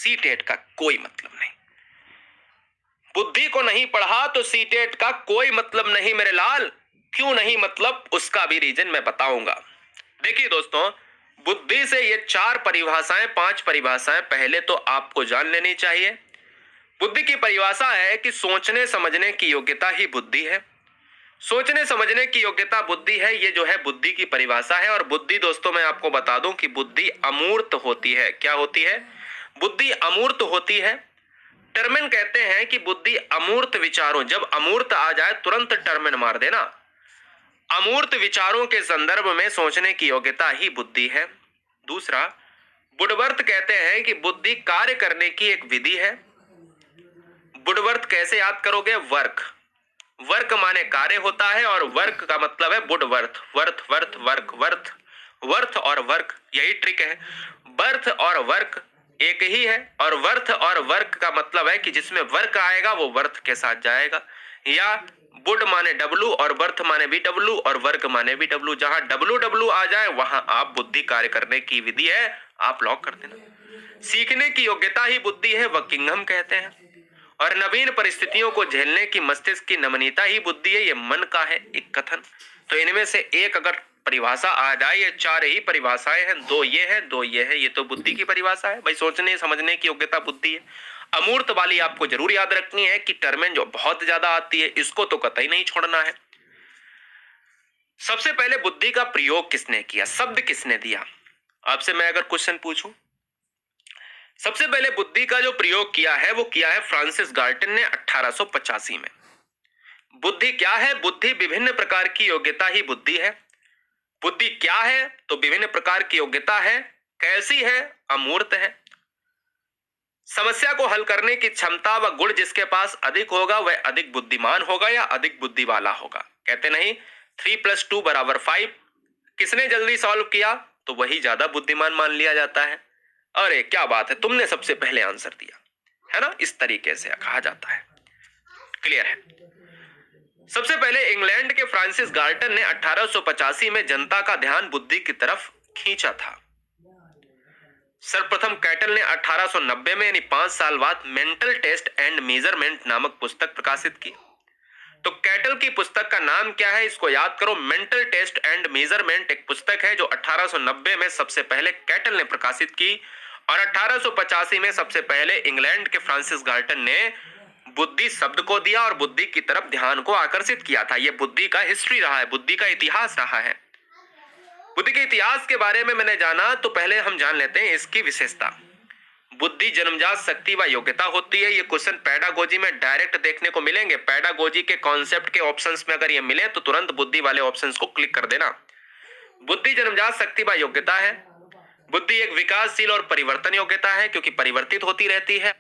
CTET का कोई मतलब नहीं। बुद्धि को नहीं पढ़ा तो सीटेट का कोई मतलब नहीं मेरे लाल। क्यों नहीं मतलब, उसका भी रीजन मैं बताऊंगा। देखिए दोस्तों, बुद्धि से ये 4 परिभाषाएं 5 परिभाषाएं पहले तो आपको जान लेनी चाहिए। बुद्धि की परिभाषा है कि सोचने समझने की योग्यता ही बुद्धि है। सोचने समझने की योग्यता बुद्धि है, ये जो है बुद्धि की परिभाषा है। और बुद्धि दोस्तों मैं आपको बता दूं कि बुद्धि अमूर्त होती है। क्या होती है? बुद्धि अमूर्त होती है। टर्मिन कहते हैं कि बुद्धि अमूर्त विचारों, जब अमूर्त आ जाए तुरंत टर्मिन मार देना। अमूर्त विचारों के संदर्भ में सोचने की योग्यता ही बुद्धि है। दूसरा, बुडवर्थ कहते हैं कि बुद्धि कार्य करने की एक विधि है। बुडवर्थ कैसे याद करोगे? वर्क। वर्क माने कार्य होता है और वर्क का मतलब है Woodworth. Worth worth work worth, worth और वर्क, यही ट्रिक है। बर्थ और वर्क एक ही है और वर्थ और वर्क का मतलब है कि जिसमें वर्क आएगा वो वर्थ के साथ जाएगा। या बुड माने डब्लू और बर्थ माने भी डब्लू और वर्क माने भी डब्लू। जहां डब्लू डब्लू आ जाए वहां आप बुद्धि कार्य करने की विधि है, आप लॉक कर देना। सीखने की योग्यता ही बुद्धि है, वकिंघम कहते हैं। और नवीन परिस्थितियों को झेलने की मस्तिष्क की नमनीयता ही बुद्धि है, ये मन का है एक कथन। तो इनमें से एक अगर परिभाषा आ जाए, ये 4 ही परिभाषाएं हैं, 2 ये है 2 ये है, ये तो बुद्धि की परिभाषा है भाई। सोचने समझने की योग्यता बुद्धि है। अमूर्त वाली आपको जरूर याद रखनी है कि टर्में जो बहुत ज्यादा आती है, इसको तो कतई नहीं छोड़ना है। सबसे पहले बुद्धि का प्रयोग किसने किया, शब्द किसने दिया? आपसे मैं अगर क्वेश्चन पूछूं, सबसे पहले बुद्धि का जो प्रयोग किया है वो किया है फ्रांसिस गार्टन ने 1885 में। बुद्धि क्या है? बुद्धि विभिन्न प्रकार की योग्यता ही बुद्धि है। बुद्धि क्या है? तो विभिन्न प्रकार की योग्यता है। कैसी है? अमूर्त है। समस्या को हल करने की क्षमता व गुण जिसके पास अधिक होगा वह अधिक बुद्धिमान होगा या अधिक बुद्धि वाला होगा। कहते नहीं 3+2 = 5। किसने जल्दी सॉल्व किया तो वही ज्यादा बुद्धिमान मान लिया जाता है। अरे क्या बात है, तुमने सबसे पहले आंसर दिया, है ना? इस तरीके से कहा जाता है। क्लियर है? सबसे पहले इंग्लैंड के फ्रांसिस गार्टन ने 1885 में जनता का ध्यान बुद्धि की तरफ खींचा था। सर्वप्रथम कैटल ने 1890 में यानी 5 साल बाद मेंटल टेस्ट एंड मेजरमेंट नामक पुस्तक प्रकाशित की। तो कैटल की पुस्तक का नाम क्या है, इसको याद करो। मेंटल टेस्ट एंड मेजरमेंट एक पुस्तक है जो 1890 में सबसे पहले कैटल ने प्रकाशित की और 1885 में सबसे पहले इंग्लैंड के फ्रांसिस गार्टन ने बुद्धि शब्द को दिया और बुद्धि की तरफ ध्यान को आकर्षित किया था। यह बुद्धि का हिस्ट्री रहा है, बुद्धि का इतिहास रहा है। बुद्धि के इतिहास के बारे में मैंने जाना तो पहले हम जान लेते हैं इसकी विशेषता। बुद्धि जन्मजात शक्ति व योग्यता होती है। ये क्वेश्चन पैडागोजी में डायरेक्ट देखने को मिलेंगे। पैडागोजी के कॉन्सेप्ट के ऑप्शंस में अगर ये मिले तो तुरंत बुद्धि वाले ऑप्शंस को क्लिक कर देना। बुद्धि जन्मजात शक्ति व योग्यता है। बुद्धि एक विकासशील और परिवर्तन योग्यता है क्योंकि परिवर्तित होती रहती है।